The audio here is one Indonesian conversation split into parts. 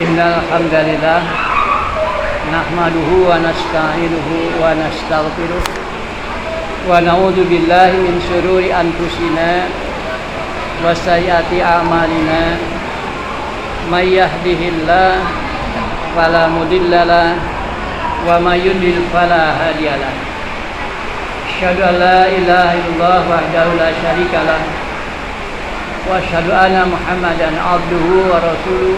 Innal hamdalillah nahmaduhu wa nasta'inuhu wa nastaghfiruh wa na'udzu billahi min syururi anfusina wa sayyiati a'malina may yahdihillahu fala mudhillalah wa may yudlil fala hadiyalah. Asyhadu an la ilaha illallah wahdahu la syarikalah wa asyhadu anna Muhammadan abduhu wa rasuluh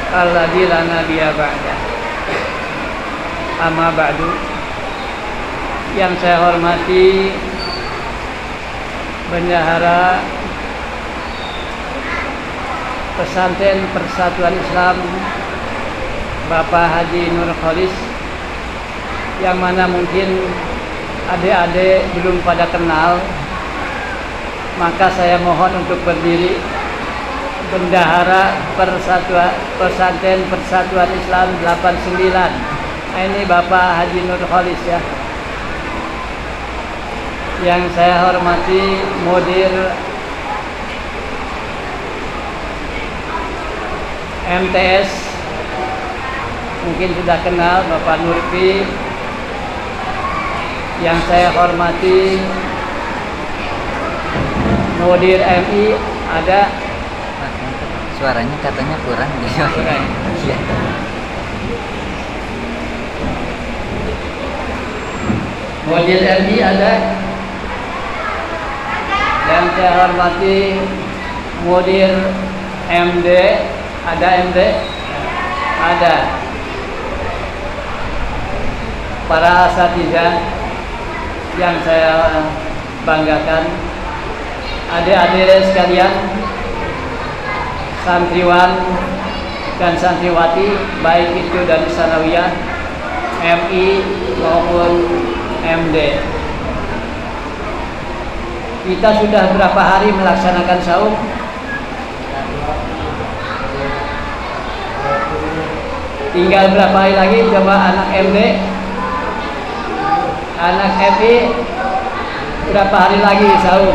alladzi la nabiyya ba'da. Amma ba'du. Yang saya hormati Bendahara Pesantren Persatuan Islam Bapak Haji Nur Khalis, yang mana mungkin adik-adik belum pada kenal, maka saya mohon untuk berdiri. Bendahara Pesantren Persatuan Islam 89. Ini Bapak Haji Nur Khalis ya. Yang saya hormati Mudir MTS, mungkin sudah kenal Bapak Nurfi. Yang saya hormati Mudir MI, ada suaranya katanya kurang gitu. Iya. Mudir MI ada. Yang saya hormati Mudir MD, ada MD? Ada. Para asatidz yang saya banggakan, adik-adik sekalian, santriwan dan santriwati, baik itu dari Sanawiyah, MI maupun MD. Kita sudah berapa hari melaksanakan saum? Tinggal berapa hari lagi? Coba anak MD, anak MI, berapa hari lagi saum?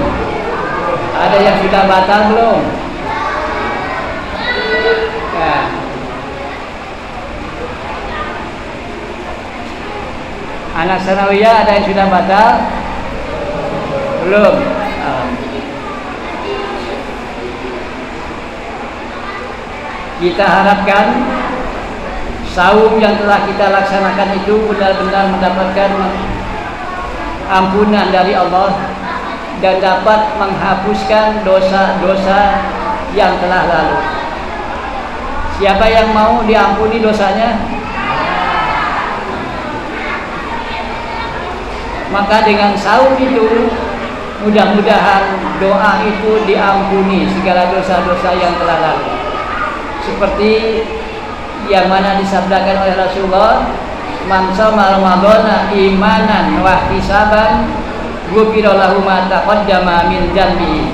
Ada yang sudah batal belum? Ya. Anak Sanawiyah ada yang sudah batal? Belum. Kita harapkan saum yang telah kita laksanakan itu benar-benar mendapatkan ampunan dari Allah dan dapat menghapuskan dosa-dosa yang telah lalu. Siapa yang mau diampuni dosanya? Maka dengan saum itu mudah-mudahan doa itu diampuni segala dosa-dosa yang telah lalu. Seperti yang mana disabdakan oleh Rasulullah, man shoma ramadhana imanan wa ihtisaban ghufira lahu ma taqaddama min dzambihi.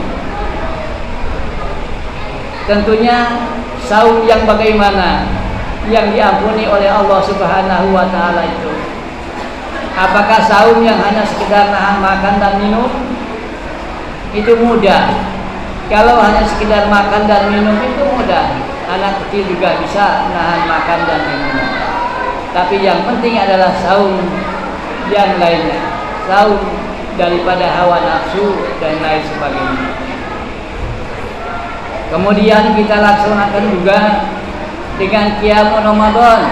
Tentunya saum yang bagaimana yang diampuni oleh Allah Subhanahu wa taala itu? Apakah saum yang hanya sekedar nahan makan dan minum? Itu mudah. Kalau hanya sekedar makan dan minum itu mudah. Anak kecil juga bisa nahan makan dan minum. Tapi yang penting adalah saum yang lainnya. Saum daripada hawa nafsu dan lain sebagainya. Kemudian kita laksanakan juga dengan qiyamul Ramadan,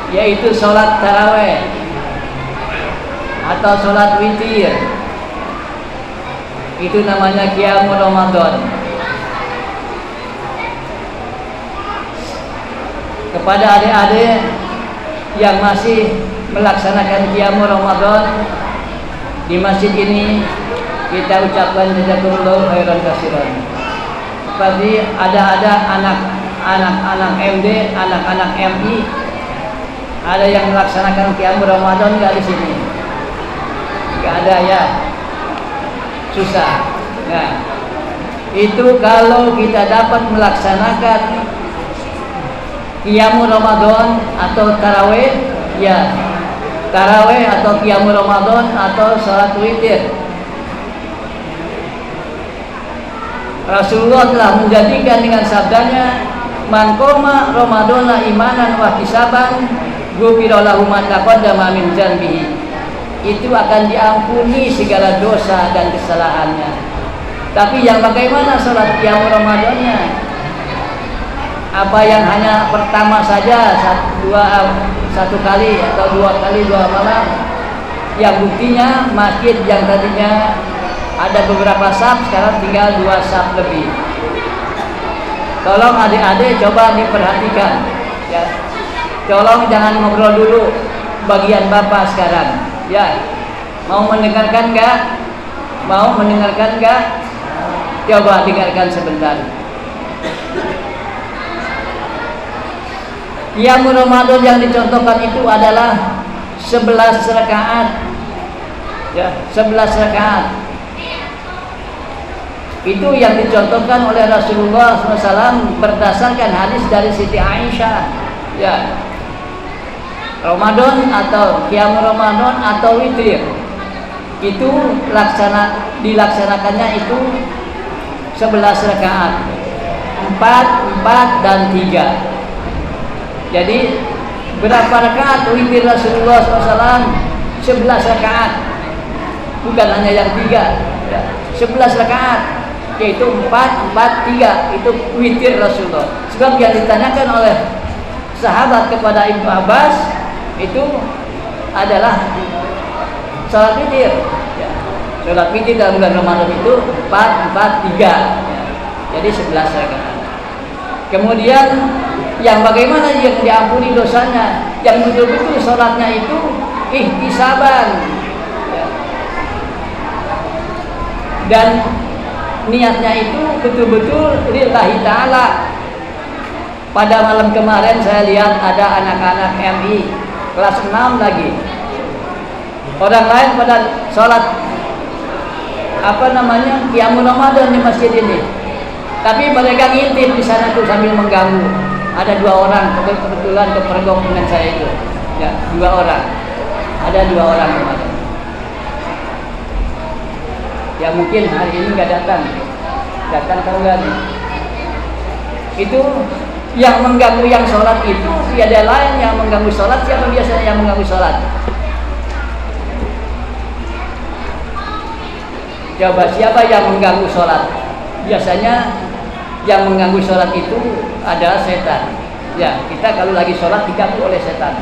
yaitu sholat taraweh atau sholat witir. Itu namanya qiyamul Ramadan. Kepada adik-adik yang masih melaksanakan qiyamul Ramadan di masjid ini, kita ucapkan jazakumullahu khairan katsiran. Seperti ada anak-anak MD, anak-anak MI, ada yang melaksanakan qiyamul Ramadan enggak di sini? Enggak ada ya. Susah. Nah, itu kalau kita dapat melaksanakan qiyamul Ramadan atau tarawih, ya, tarawih atau qiyamul Ramadan atau salat witir, Rasulullah telah menjadikan dengan sabdanya, man qoma ramadhana imanan wa ihtisaban ghufira lahu ma taqaddama min dzanbihi. Itu akan diampuni segala dosa dan kesalahannya. Tapi yang bagaimana salat qiyam Ramadannya? Apa yang hanya pertama saja satu kali atau dua kali 2 malam, yang buktinya masjid yang tadinya ada beberapa saf sekarang tinggal 2 saf lebih. Tolong adik-adik coba diperhatikan ya. Tolong jangan ngobrol dulu bagian bapak sekarang ya. Mau mendengarkan enggak? Mau mendengarkan enggak? Coba dengarkan sebentar. Qiyam Ramadan yang dicontohkan itu adalah 11 rakaat. Ya, 11 rakaat. Itu yang dicontohkan oleh Rasulullah SAW berdasarkan hadis dari Siti Aisyah. Ya. Ramadan atau Qiyam Ramadan atau witir. Itu dilaksanakannya itu 11 rakaat. 4 dan 3. Jadi berapa rakaat witir Rasulullah SAW? 11 rakaat. Bukan hanya yang 3 ya. 11 rakaat, yaitu 4, 3. Itu witir Rasulullah. Sebab yang ditanyakan oleh sahabat kepada Ibnu Abbas itu adalah salat witir ya. Salat witir dalam bulan Ramadan itu 4, 3 ya. Jadi 11 rakaat. Kemudian yang bagaimana yang diampuni dosanya, yang betul-betul sholatnya itu ihtisaban ya. Dan niatnya itu betul-betul lillahi ta'ala. Pada malam kemarin saya lihat ada anak-anak MI kelas 6 lagi, orang lain pada sholat Qiyam Ramadan di masjid ini, tapi mereka ngintip di sana tuh sambil mengganggu. Ada 2 orang kebetulan kepergok dengan saya itu ya, 2 orang, ada 2 orang kemarin ya. Mungkin hari ini nggak datang kalau nggak nih. Itu yang mengganggu yang sholat itu tiada lain yang mengganggu sholat. Siapa biasanya yang mengganggu sholat? Coba siapa yang mengganggu sholat? Biasanya yang mengganggu sholat itu adalah setan. Ya, kita kalau lagi sholat diganggu oleh setan.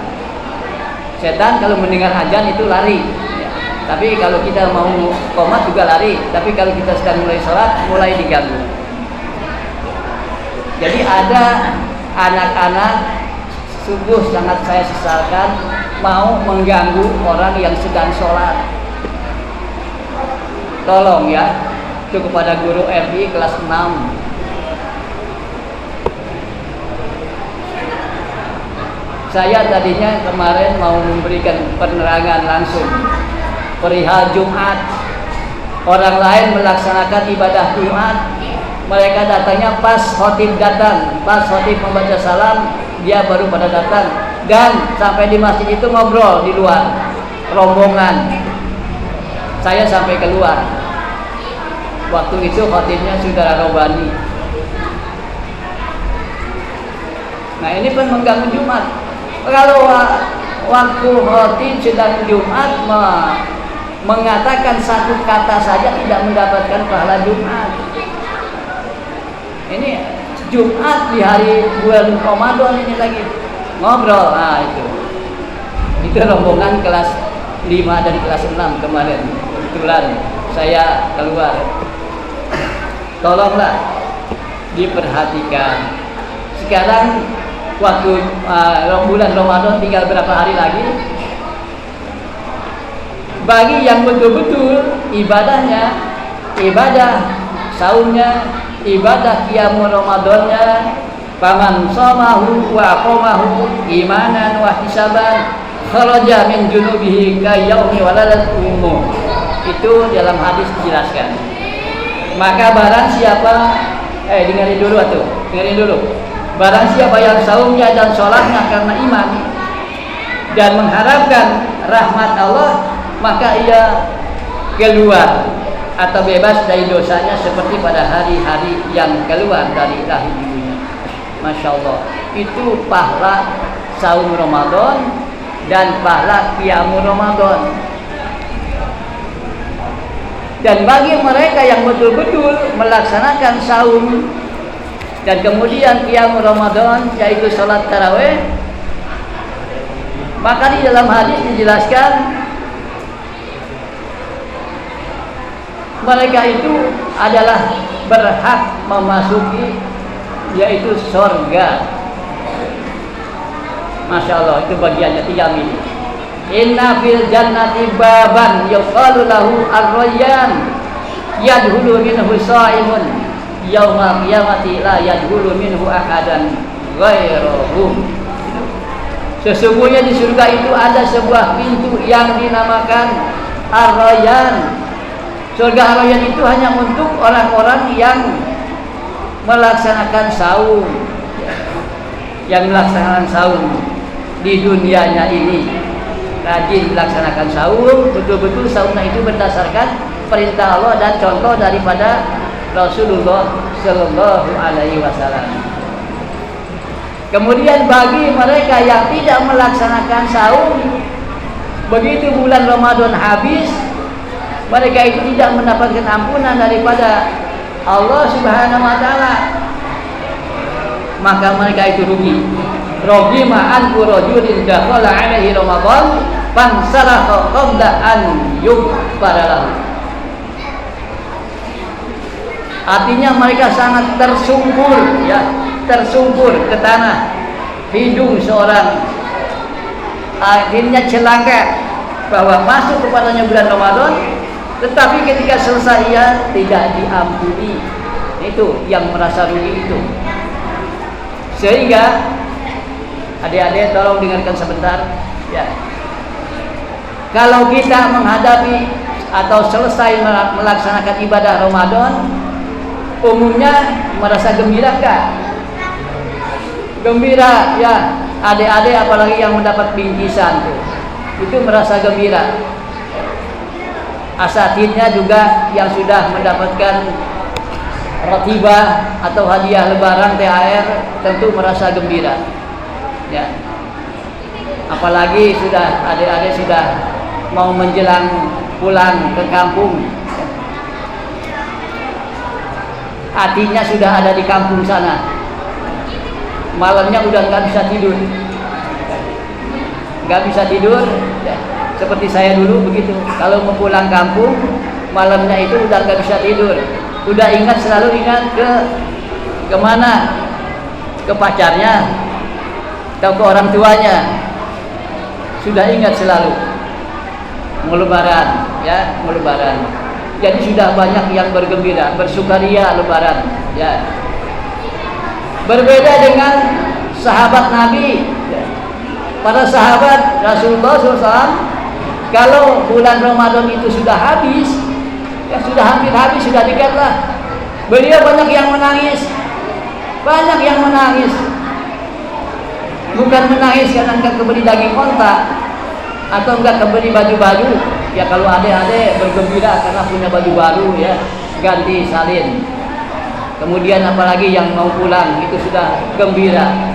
Setan kalau mendengar azan itu lari. Ya. Tapi kalau kita mau qomat juga lari. Tapi kalau kita sedang mulai sholat, mulai diganggu. Jadi ada anak-anak, sungguh sangat saya sesalkan, mau mengganggu orang yang sedang sholat. Tolong ya, itu kepada guru MI kelas 6. Saya tadinya kemarin mau memberikan penerangan langsung perihal Jumat. Orang lain melaksanakan ibadah Jumat, mereka datangnya pas khotib datang, pas khotib membaca salam, dia baru pada datang. Dan sampai di masjid itu ngobrol di luar, rombongan. Saya sampai keluar. Waktu itu khotibnya saudara Robani. Nah ini pun mengganggu Jumat. Kalau waktu khotib sedang Jumat mengatakan satu kata saja tidak mendapatkan pahala Jumat. Ini Jumat di hari bulan Ramadan ini lagi ngobrol. Nah itu rombongan kelas 5 dan kelas 6 kemarin. Kebetulan saya keluar. Tolonglah diperhatikan. Sekarang waktu bulan Ramadan tinggal berapa hari lagi. Bagi yang betul-betul ibadahnya, ibadah saumnya, ibadah qiyam Ramadannya, faman shamahu wa qamahu imanan wa ihtisaban kharaja min junubihi ka yaumi waladat ummu. Itu dalam hadis dijelaskan. Maka barang siapa dengerin dulu. Barang siapa yang saumnya dan sholatnya karena iman dan mengharapkan rahmat Allah, maka ia keluar atau bebas dari dosanya seperti pada hari-hari yang keluar dari rahim ibunya. Masya Allah, itu pahala saum Ramadan dan pahala qiyamul Ramadan. Dan bagi mereka yang betul-betul melaksanakan saum dan kemudian qiyamul Ramadan, yaitu salat tarawih, maka di dalam hadis dijelaskan mereka itu adalah berhak memasuki yaitu surga. Masya Allah, itu bagiannya dijamin. Inna fil jannati baban yuqalu lahu ar-rayyan yadkhulu minhu sha'imun yaumal qiyamati la yadkhulu minhu ahadan ghairuhu. Sesungguhnya di surga itu ada sebuah pintu yang dinamakan ar-rayyan. Surga ar-rayyan itu hanya untuk orang-orang yang melaksanakan saum, yang melaksanakan saum di dunianya ini, rajin melaksanakan saum, betul-betul saumnya itu berdasarkan perintah Allah dan contoh daripada Rasulullah Sallallahu Alaihi Wasallam. Kemudian bagi mereka yang tidak melaksanakan saum, begitu bulan Ramadan habis, mereka itu tidak mendapatkan ampunan daripada Allah Subhanahu wa taala, maka mereka itu rugi. Rugi ma'an rajulin dakhala alaihi Ramadan fansalakha qabla an yughfara lahu. Artinya mereka sangat tersungkur, ya, tersungkur ke tanah hidung seorang, akhirnya celaka bahwa masuk kepadanya bulan Ramadan, tetapi ketika selesai ia tidak diampuni. Itu yang merasa rugi itu. Sehingga adik-adik tolong dengarkan sebentar, ya. Kalau kita menghadapi atau selesai melaksanakan ibadah Ramadan, umumnya merasa gembira kah? Gembira, ya. Adik-adik apalagi yang mendapat bingkisan tuh, itu merasa gembira. Asatidnya juga yang sudah mendapatkan rotibah atau hadiah lebaran THR tentu merasa gembira, ya. Apalagi sudah adik-adik sudah mau menjelang pulang ke kampung, hatinya sudah ada di kampung sana, malamnya udah nggak bisa tidur, ya. Seperti saya dulu begitu, kalau mau pulang kampung malamnya itu udah nggak bisa tidur, udah selalu ingat ke mana, ke pacarnya atau ke orang tuanya, sudah ingat selalu mau lebaran, ya, mau lebaran. Jadi sudah banyak yang bergembira, bersukaria lebaran, ya. Berbeda dengan sahabat Nabi, para sahabat Rasulullah SAW. Kalau bulan Ramadan itu sudah habis, ya sudah hampir habis, sudah dekat lah, beliau banyak yang menangis, bukan menangis karena enggak kebeli daging onta atau enggak kebeli baju-baju, ya. Kalau adik-adik bergembira karena punya baju baru, ya, ganti salin. Kemudian apalagi yang mau pulang itu sudah gembira.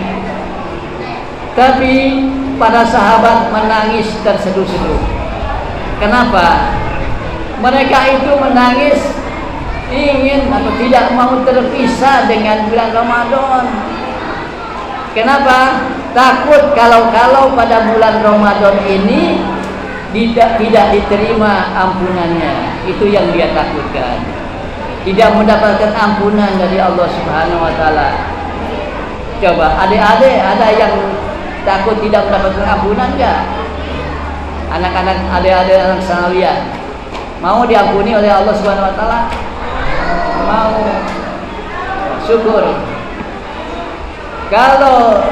Tapi para sahabat menangis terseduh-seduh. Kenapa? Mereka itu menangis ingin atau tidak mau terpisah dengan bulan Ramadan. Kenapa? Takut kalau pada bulan Ramadan ini tidak diterima ampunannya. Itu yang dia takutkan. Tidak mendapatkan ampunan dari Allah Subhanahu wa taala. Coba adik-adik ada yang takut tidak mendapatkan ampunan enggak? Anak-anak, adik-adik anak sanawiyah mau diampuni oleh Allah Subhanahu wa taala? Mau. Syukur. Kalau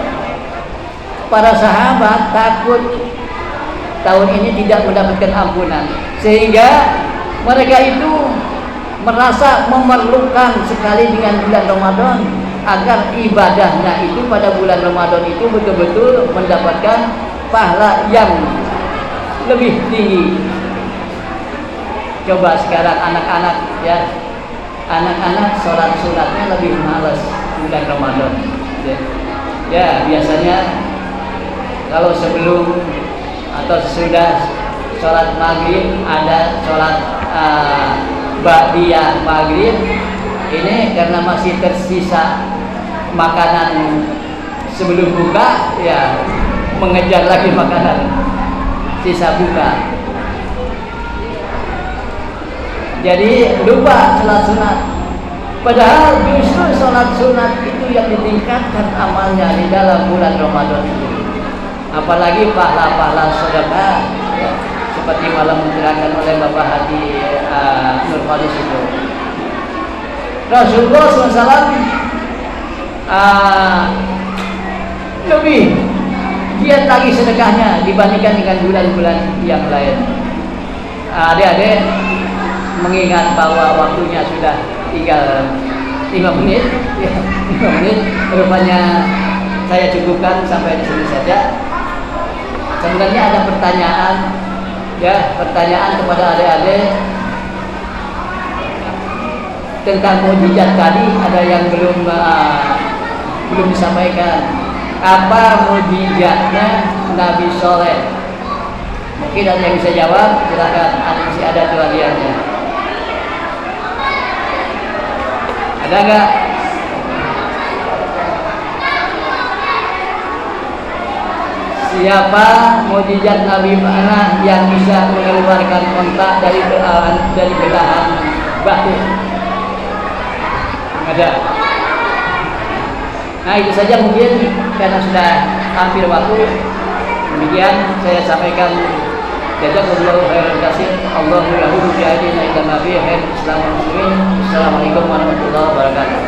para sahabat takut tahun ini tidak mendapatkan ampunan, sehingga mereka itu merasa memerlukan sekali dengan bulan Ramadan agar ibadahnya itu pada bulan Ramadan itu betul-betul mendapatkan pahala yang lebih tinggi. Coba sekarang anak-anak, ya, anak-anak sholat sunatnya lebih malas bulan Ramadan, gitu. Ya biasanya kalau sebelum atau sesudah sholat maghrib ada sholat ba'diyah maghrib, ini karena masih tersisa makanan sebelum buka, ya mengejar lagi makanan sisa buka. Jadi lupa sholat sunat. Padahal justru sholat sunat itu yang ditingkatkan amalnya di dalam bulan Ramadan itu. Apalagi pahala-pahala sedekah, ya, seperti malam diterangkan oleh Bapak Haji Nurfalis itu. Rasulullah SAW lebih giat lagi sedekahnya dibandingkan dengan bulan-bulan yang lain. Adik-adik mengingat bahwa waktunya sudah tinggal 5 menit, ya, 5 menit. Rupanya saya cukupkan sampai di sini saja. Sebenarnya ada pertanyaan, ya, pertanyaan kepada adik-adik tentang mukjizat tadi. Ada yang belum disampaikan. Apa mukjizatnya Nabi Soleh? Mungkin ada yang bisa jawab. Silakan, masih ada tuh hadiahnya. Ada nggak? Siapa mukjizat Nabi mana yang bisa mengeluarkan onta dari belahan batu? Ada. Nah itu saja mungkin karena sudah hampir waktu. Demikian saya sampaikan. Jazakallahu khairan katsir. Allahu ya'udzu bi aidina ila nabi khair Islam muslimin. Assalamualaikum warahmatullahi wabarakatuh.